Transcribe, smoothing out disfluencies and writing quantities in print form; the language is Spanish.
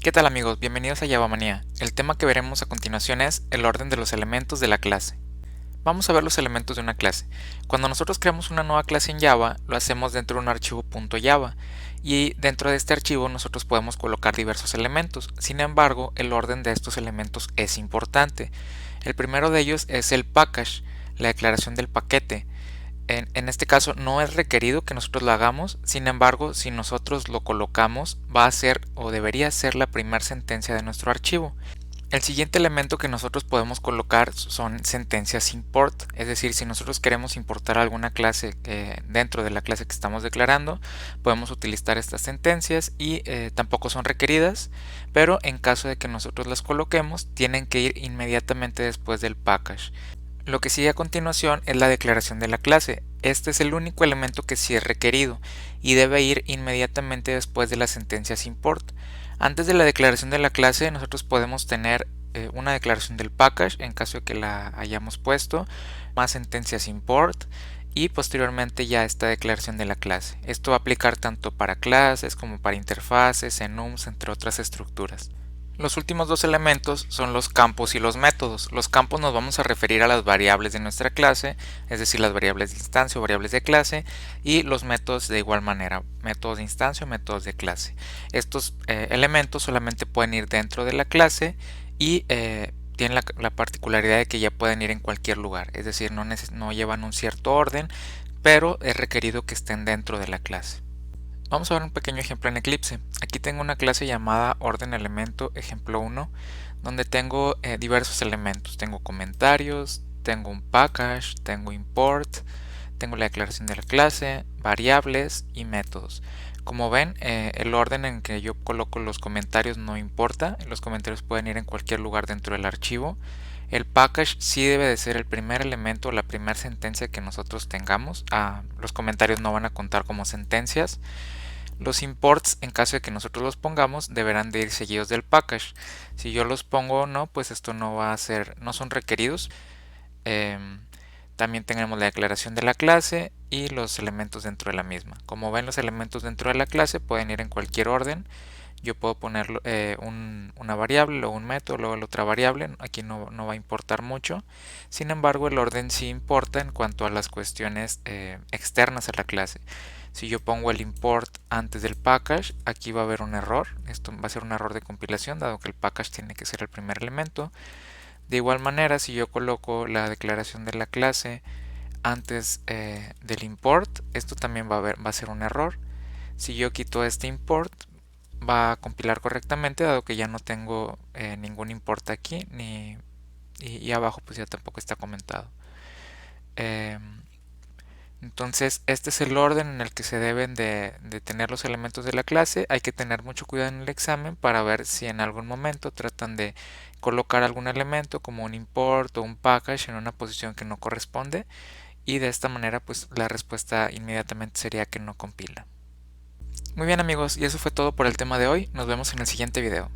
¿Qué tal amigos? Bienvenidos a Javamanía. El tema que veremos a continuación es el orden de los elementos de la clase. Vamos a ver los elementos de una clase. Cuando nosotros creamos una nueva clase en Java, lo hacemos dentro de un archivo .java y dentro de este archivo nosotros podemos colocar diversos elementos. Sin embargo, el orden de estos elementos es importante. El primero de ellos es el package, la declaración del paquete. En este caso no es requerido que nosotros lo hagamos, sin embargo, si nosotros lo colocamos, va a ser o debería ser la primera sentencia de nuestro archivo. El siguiente elemento que nosotros podemos colocar son sentencias import, es decir, si nosotros queremos importar alguna clase dentro de la clase que estamos declarando, podemos utilizar estas sentencias y tampoco son requeridas, pero en caso de que nosotros las coloquemos, tienen que ir inmediatamente después del package. Lo que sigue a continuación es la declaración de la clase. Este es el único elemento que sí es requerido y debe ir inmediatamente después de las sentencias import. Antes de la declaración de la clase nosotros podemos tener una declaración del package en caso de que la hayamos puesto, más sentencias import y posteriormente ya esta declaración de la clase. Esto va a aplicar tanto para clases como para interfaces, enums, entre otras estructuras. Los últimos dos elementos son los campos y los métodos. Los campos nos vamos a referir a las variables de nuestra clase, es decir, las variables de instancia o variables de clase, y los métodos de igual manera, métodos de instancia o métodos de clase. Estos elementos solamente pueden ir dentro de la clase y tienen la particularidad de que ya pueden ir en cualquier lugar, es decir, no llevan un cierto orden, pero es requerido que estén dentro de la clase. Vamos a ver un pequeño ejemplo en Eclipse. Aquí tengo una clase llamada orden elemento ejemplo 1, donde tengo diversos elementos. Tengo comentarios, tengo un package, tengo import, tengo la declaración de la clase, variables y métodos. Como ven, el orden en que yo coloco los comentarios no importa. Los comentarios pueden ir en cualquier lugar dentro del archivo. El package sí debe de ser el primer elemento o la primera sentencia que nosotros tengamos. Los comentarios no van a contar como sentencias. Los imports, en caso de que nosotros los pongamos, deberán de ir seguidos del package. Si yo los pongo o no, pues esto no va a ser, no son requeridos. También tenemos la declaración de la clase y los elementos dentro de la misma. Como ven, los elementos dentro de la clase pueden ir en cualquier orden. Yo puedo poner una variable, luego un método, luego la otra variable. Aquí no va a importar mucho. Sin embargo, el orden sí importa en cuanto a las cuestiones externas a la clase. Si yo pongo el import antes del package, aquí va a haber un error. Esto va a ser un error de compilación, dado que el package tiene que ser el primer elemento. De igual manera, si yo coloco la declaración de la clase antes del import, esto también va a ser un error. Si yo quito este import, va a compilar correctamente, dado que ya no tengo ningún import aquí, y abajo pues ya tampoco está comentado. Entonces este es el orden en el que se deben de tener los elementos de la clase. Hay que tener mucho cuidado en el examen para ver si en algún momento tratan de colocar algún elemento como un import o un package en una posición que no corresponde, y de esta manera pues la respuesta inmediatamente sería que no compila. Muy bien amigos, y eso fue todo por el tema de hoy. Nos vemos en el siguiente video.